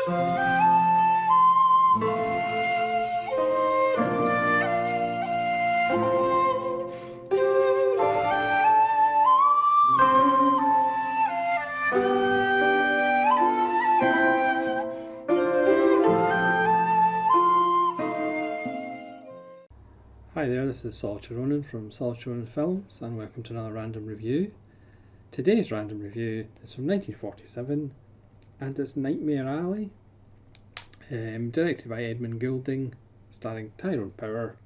Hi there, this is Tyrone from Tyrone Films, and welcome to another random review. Today's random review is from 1947, and it's Nightmare Alley, directed by Edmund Goulding, starring Tyrone Power,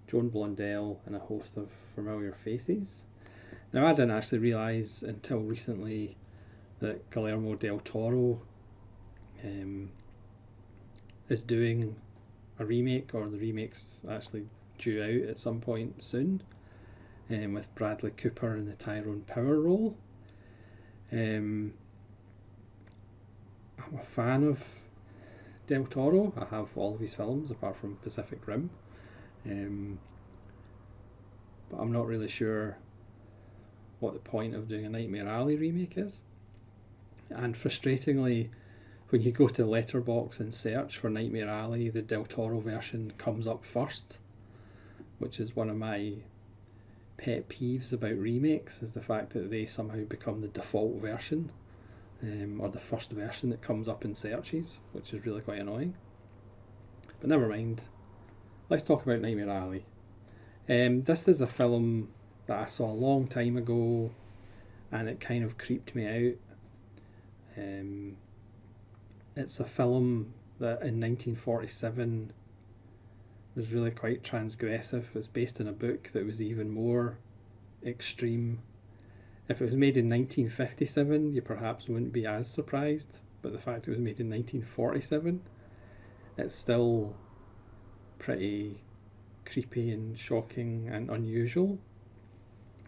Joan Blondell, and a host of familiar faces. Now, I didn't actually realise until recently that Guillermo del Toro is doing a remake, or the remake's actually due out at some point soon, with Bradley Cooper in the Tyrone Power role. I'm a fan of Del Toro. I have all of his films apart from Pacific Rim, but I'm not really sure what the point of doing a Nightmare Alley remake is. And frustratingly, when you go to Letterboxd and search for Nightmare Alley, the Del Toro version comes up first, which is one of my pet peeves about remakes, is the fact that they somehow become the default version, or the first version that comes up in searches, which is really quite annoying. But never mind, let's talk about Nightmare Alley. This is a film that I saw a long time ago, and it kind of creeped me out. It's a film that in 1947 was really quite transgressive. It's based on a book that was even more extreme. If it was made in 1957, you perhaps wouldn't be as surprised, but the fact it was made in 1947, it's still pretty creepy and shocking and unusual.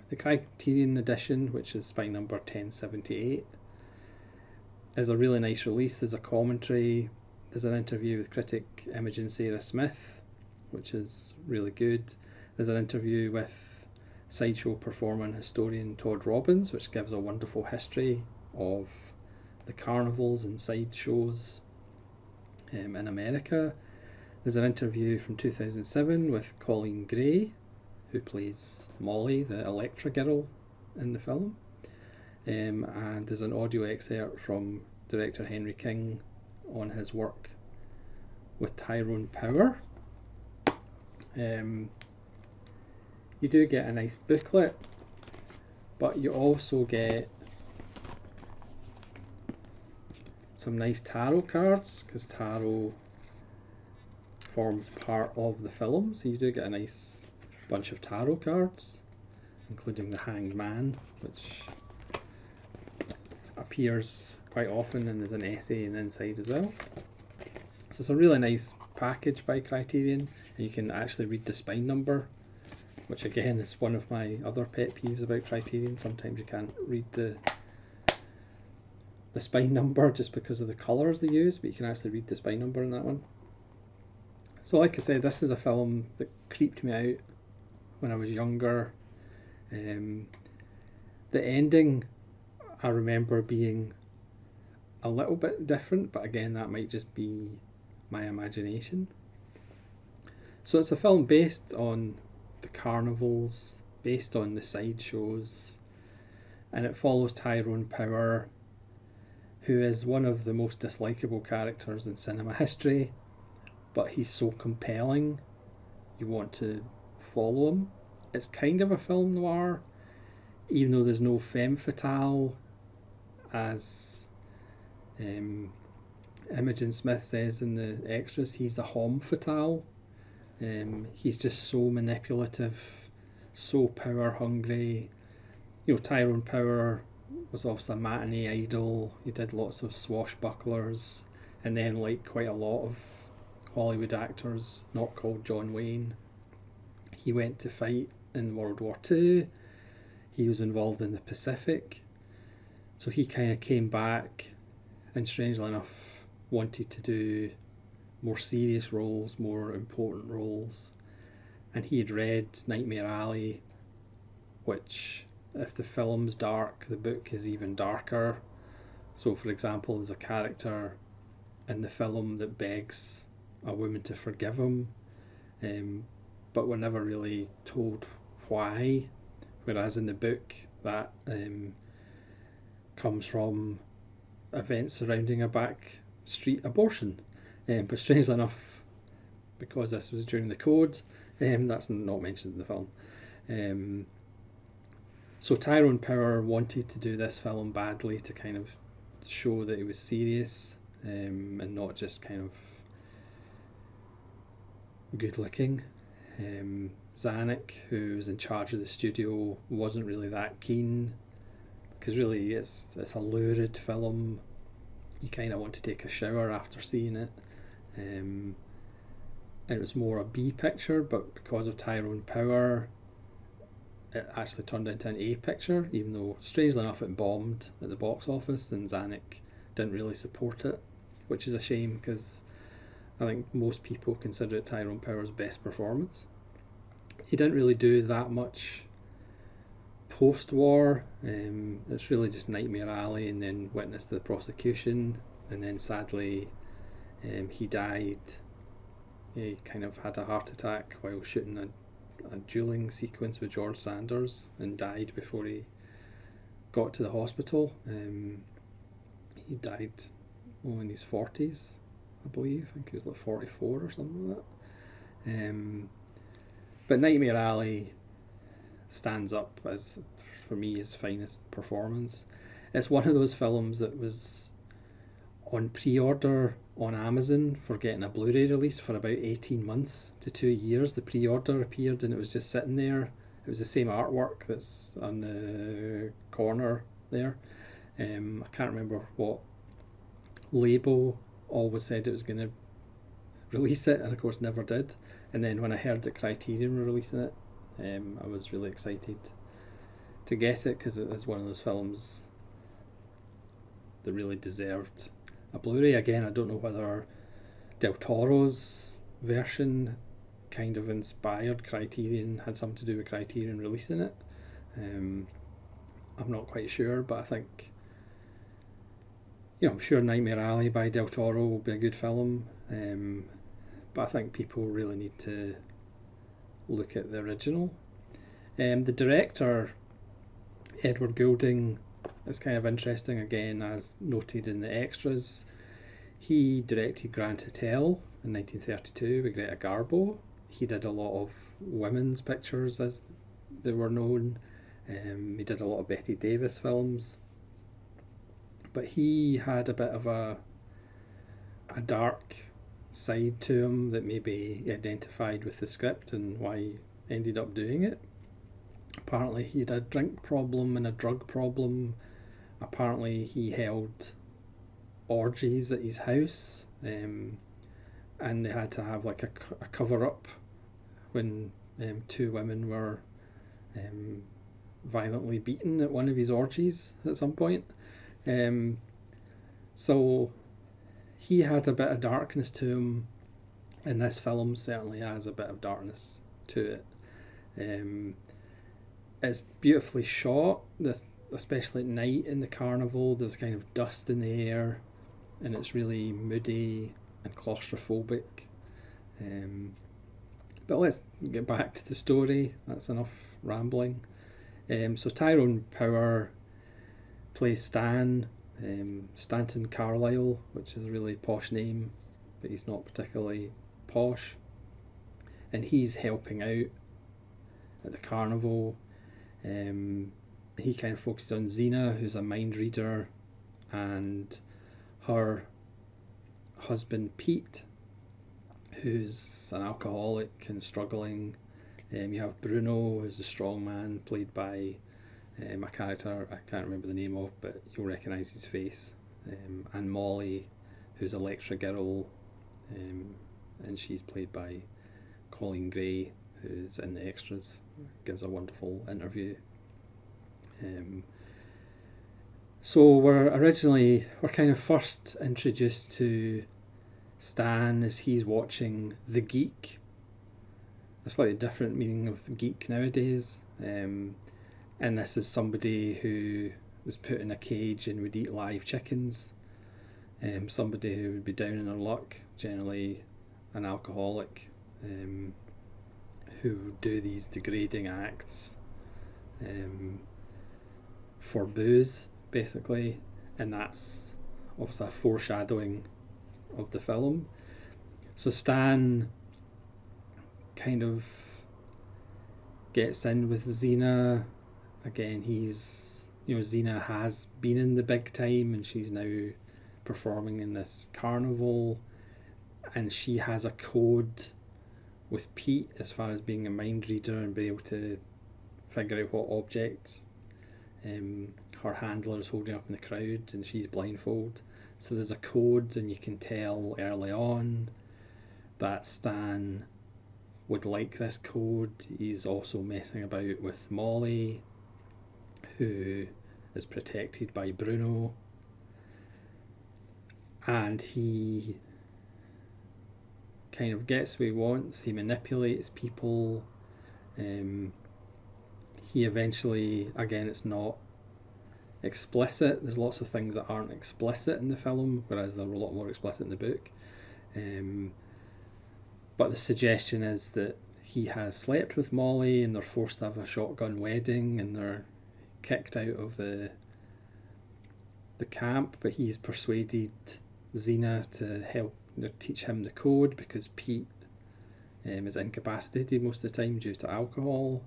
The Criterion edition, which is spine number 1078, is a really nice release. There's a commentary, there's an interview with critic Imogen Sarah Smith, which is really good. There's an interview with sideshow performer and historian Todd Robbins, which gives a wonderful history of the carnivals and sideshows in America. There's an interview from 2007 with Colleen Gray, who plays Molly, the Electra girl in the film. And there's an audio excerpt from director Henry King on his work with Tyrone Power. You do get a nice booklet, but you also get some nice tarot cards, because tarot forms part of the film, so you do get a nice bunch of tarot cards, including the Hanged Man, which appears quite often, and there's an essay inside as well. So it's a really nice package by Criterion, and you can actually read the spine number, which again is one of my other pet peeves about Criterion. Sometimes you can't read the spine number just because of the colours they use, but you can actually read the spine number in that one. So like I said, this is a film that creeped me out when I was younger. The ending, I remember being a little bit different, but again, that might just be my imagination. So it's a film based on the carnivals, based on the sideshows, and it follows Tyrone Power, who is one of the most dislikable characters in cinema history, but he's so compelling you want to follow him. It's kind of a film noir, even though there's no femme fatale, as Imogen Smith says in the extras. He's a homme fatale. He's just so manipulative, so power hungry. You know, Tyrone Power was obviously a matinee idol. He did lots of swashbucklers, and then, like quite a lot of Hollywood actors not called John Wayne, he went to fight in World War II. He was involved in the Pacific, so he kind of came back, and strangely enough wanted to do more serious roles, more important roles. And he had read Nightmare Alley, which, if the film's dark, the book is even darker. So for example, there's a character in the film that begs a woman to forgive him, but we're never really told why. Whereas in the book, that comes from events surrounding a back street abortion. But strangely enough, because this was during the Code, that's not mentioned in the film. So Tyrone Power wanted to do this film badly to kind of show that it was serious, and not just kind of good looking. Zanuck, who was in charge of the studio, wasn't really that keen, because really it's a lurid film. You kind of want to take a shower after seeing it. It was more a B picture, but because of Tyrone Power, it actually turned into an A picture, even though, strangely enough, it bombed at the box office and Zanuck didn't really support it, which is a shame because I think most people consider it Tyrone Power's best performance. He didn't really do that much post-war. It's really just Nightmare Alley and then Witness to the Prosecution, and then sadly he died. He kind of had a heart attack while shooting a dueling sequence with George Sanders and died before he got to the hospital. He died in his 40s, I believe. I think he was like 44 or something like that. But Nightmare Alley stands up as, for me, his finest performance. It's one of those films that was on pre-order on Amazon for getting a Blu-ray release for about 18 months to 2 years. The pre-order appeared and it was just sitting there. It was the same artwork that's on the corner there. I can't remember what label always said it was going to release it, and of course never did. And then when I heard that Criterion were releasing it, I was really excited to get it, because it is one of those films that really deserved a Blu-ray. Again, I don't know whether Del Toro's version kind of inspired Criterion, had something to do with Criterion releasing it. I'm not quite sure, but I think, I'm sure Nightmare Alley by Del Toro will be a good film, but I think people really need to look at the original. The director, Edward Goulding, is kind of interesting, again, as noted in the extras. He directed Grand Hotel in 1932 with Greta Garbo. He did a lot of women's pictures, as they were known. He did a lot of Betty Davis films. But he had a bit of a dark side to him that maybe he identified with the script and why he ended up doing it. Apparently he had a drink problem and a drug problem. Apparently he held orgies at his house, and they had to have like a cover-up when two women were violently beaten at one of his orgies at some point. So he had a bit of darkness to him, and this film certainly has a bit of darkness to it. It's beautifully shot, especially at night in the carnival. There's kind of dust in the air, and it's really moody and claustrophobic. But let's get back to the story. That's enough rambling. So Tyrone Power plays Stan, Stanton Carlyle, which is a really posh name, but he's not particularly posh. And he's helping out at the carnival. He kind of focuses on Xena, who's a mind reader, and her husband Pete, who's an alcoholic and struggling. You have Bruno, who's the strong man, played by a character I can't remember the name of, but you'll recognise his face. And Molly, who's a lecture girl, and she's played by Colleen Gray, who's in the extras, gives a wonderful interview. So we're kind of first introduced to Stan as he's watching The Geek, a slightly different meaning of geek nowadays. And this is somebody who was put in a cage and would eat live chickens. somebody who would be down in their luck, generally an alcoholic, who do these degrading acts for booze, basically, and that's obviously a foreshadowing of the film. So Stan kind of gets in with Xena. Again, Xena has been in the big time and she's now performing in this carnival, and she has a code with Pete as far as being a mind reader and being able to figure out what object her handler is holding up in the crowd, and she's blindfolded. So there's a code, and you can tell early on that Stan would like this code. He's also messing about with Molly, who is protected by Bruno, and he kind of gets what he wants. He manipulates people. He eventually, again, it's not explicit. There's lots of things that aren't explicit in the film, whereas they're a lot more explicit in the book. But the suggestion is that he has slept with Molly and they're forced to have a shotgun wedding and they're kicked out of the camp, but he's persuaded Xena to help teach him the code because Pete is incapacitated most of the time due to alcohol.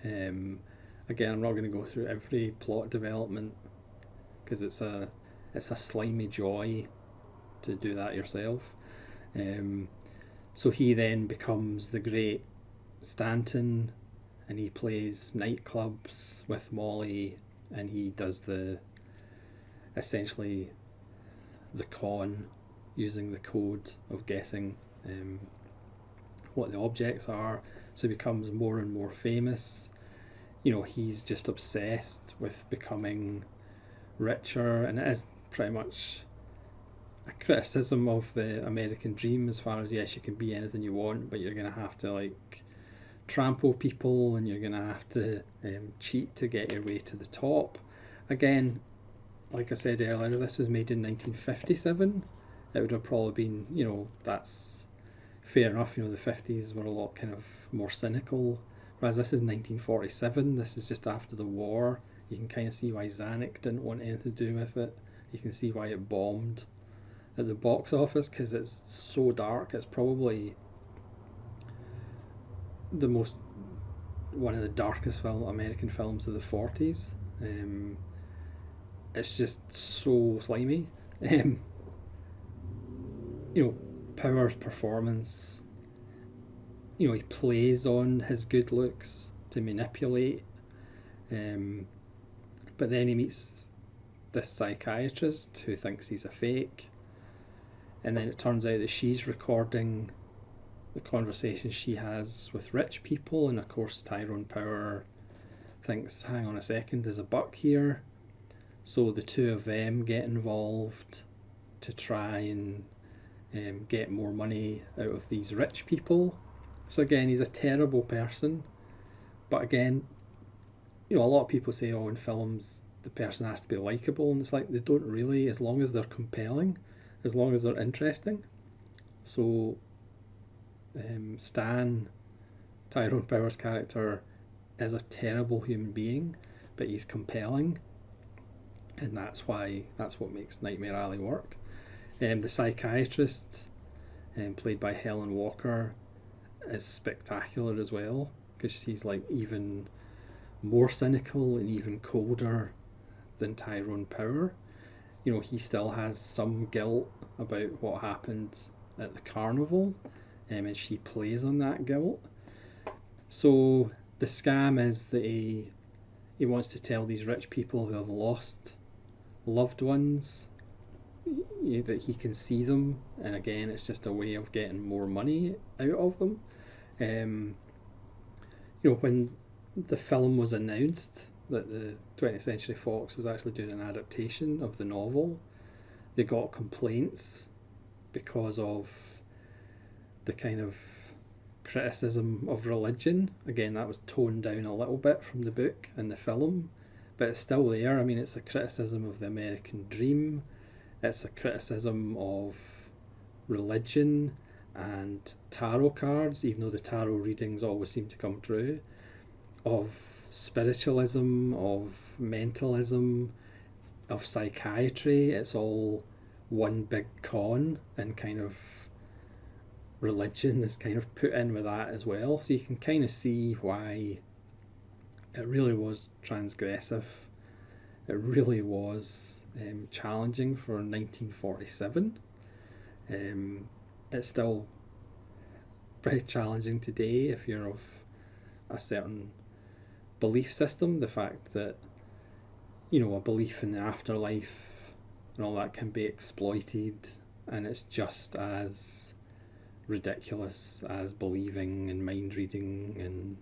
Again, I'm not going to go through every plot development because it's a slimy joy to do that yourself. So he then becomes the great Stanton, and he plays nightclubs with Molly, and he does essentially the con using the code of guessing what the objects are. So he becomes more and more famous. He's just obsessed with becoming richer, and it is pretty much a criticism of the American dream as far as, yes, you can be anything you want, but you're going to have to trample people, and you're going to have to cheat to get your way to the top. Again, like I said earlier, this was made in 1957. It would have probably been, that's fair enough. The 50s were a lot kind of more cynical, whereas this is 1947. This is just after the war. You can kind of see why Zanuck didn't want anything to do with it. You can see why it bombed at the box office, because it's so dark. It's probably one of the darkest American films of the 40s. It's just so slimy. Power's performance, he plays on his good looks to manipulate, but then he meets this psychiatrist who thinks he's a fake, and then it turns out that she's recording the conversations she has with rich people, and of course Tyrone Power thinks, hang on a second, there's a buck here. So the two of them get involved to try and get more money out of these rich people. So again, he's a terrible person, but again, a lot of people say, in films the person has to be likable, and it's like, they don't really, as long as they're compelling, as long as they're interesting. So Stan, Tyrone Power's character, is a terrible human being, but he's compelling, and that's what makes Nightmare Alley work. The psychiatrist, played by Helen Walker, is spectacular as well, because she's even more cynical and even colder than Tyrone Power. He still has some guilt about what happened at the carnival, and she plays on that guilt. So the scam is that he wants to tell these rich people who have lost loved ones that he can see them, and again, it's just a way of getting more money out of them. When the film was announced that the 20th Century Fox was actually doing an adaptation of the novel, they got complaints because of the kind of criticism of religion. Again, that was toned down a little bit from the book and the film, but it's still there. I mean, it's a criticism of the American dream. It's a criticism of religion and tarot cards, even though the tarot readings always seem to come true, of spiritualism, of mentalism, of psychiatry. It's all one big con, and kind of religion is kind of put in with that as well. So you can kind of see why it really was transgressive. It really was challenging for 1947. It's still very challenging today if you're of a certain belief system. The fact that, you know, a belief in the afterlife and all that can be exploited, and it's just as ridiculous as believing in mind reading and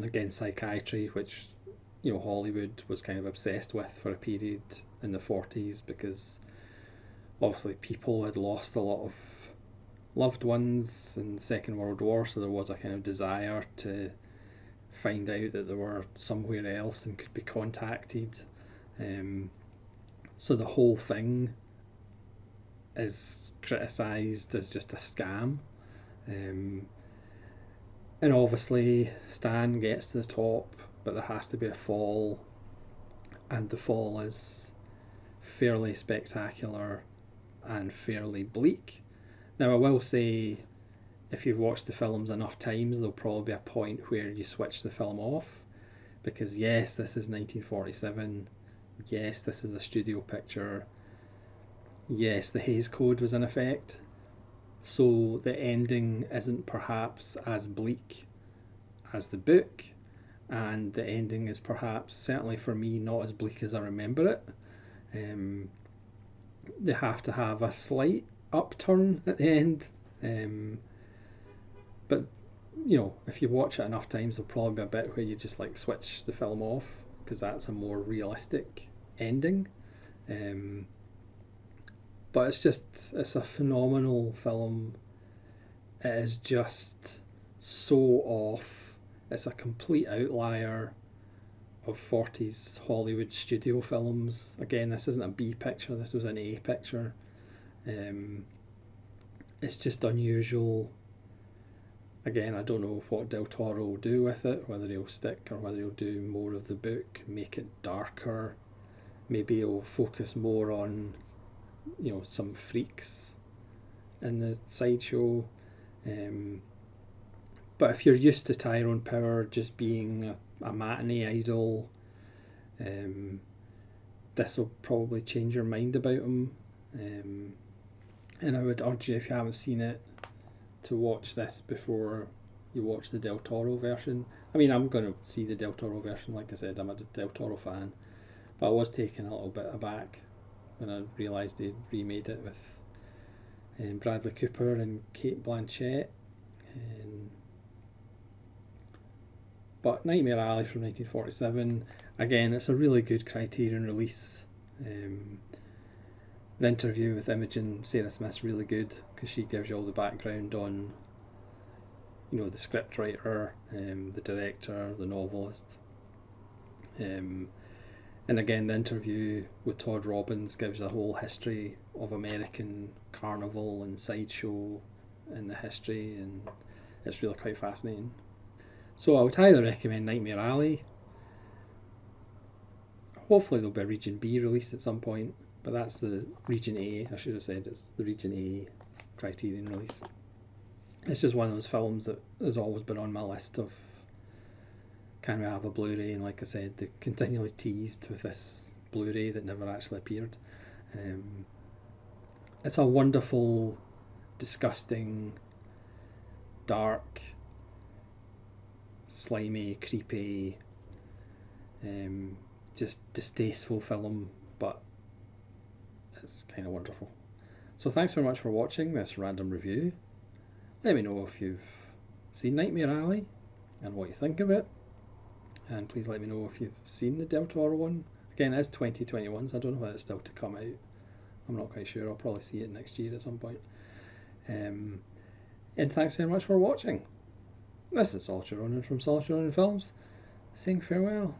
again psychiatry, which, you know, Hollywood was kind of obsessed with for a period in the 40s, because obviously people had lost a lot of loved ones in the Second World War, so there was a kind of desire to find out that they were somewhere else and could be contacted. So the whole thing is criticised as just a scam. And obviously Stan gets to the top, but there has to be a fall, and the fall is fairly spectacular and fairly bleak. Now I will say, if you've watched the films enough times, there'll probably be a point where you switch the film off, because yes, this is 1947, yes, this is a studio picture, yes, the Hays Code was in effect, so the ending isn't perhaps as bleak as the book, and the ending is perhaps, certainly for me, not as bleak as I remember it. They have to have a slight upturn at the end, but you know, if you watch it enough times, there'll probably be a bit where you just like switch the film off, because that's a more realistic ending. But it's a phenomenal film. It is just so off. It's a complete outlier of 40s Hollywood studio films. Again, this isn't a B picture, this was an A picture. It's just unusual. Again, I don't know what Del Toro will do with it, whether he'll stick or whether he'll do more of the book, make it darker. Maybe he'll focus more on, you know, some freaks in the sideshow. But if you're used to Tyrone Power just being a matinee idol, this will probably change your mind about him. And I would urge you, if you haven't seen it, to watch this before you watch the Del Toro version. I mean, I'm going to see the Del Toro version. Like I said, I'm a Del Toro fan, but I was taken a little bit aback when I realised they remade it with Bradley Cooper and Cate Blanchett. But Nightmare Alley from 1947, again, it's a really good Criterion release. The interview with Imogen Sarah Smith's really good, because she gives you all the background on, you know, the scriptwriter, the director, the novelist. And again, the interview with Todd Robbins gives a whole history of American carnival and sideshow and the history, and it's really quite fascinating. So I would highly recommend Nightmare Alley. Hopefully there'll be a Region B release at some point, but that's the Region A. I should have said it's the Region A Criterion release. It's just one of those films that has always been on my list of, can we have a Blu-ray? And like I said, they continually teased with this Blu-ray that never actually appeared. It's a wonderful, disgusting, dark, slimy, creepy, just distasteful film, but it's kind of wonderful. So thanks very much for watching this random review. Let me know if you've seen Nightmare Alley and what you think of it, and please let me know if you've seen the Del Toro one. Again, it is 2021, so I don't know whether it's still to come out. I'm not quite sure. I'll probably see it next year at some point. And thanks very much for watching. This is Saul Ronan from Saul Ronan Films, saying farewell.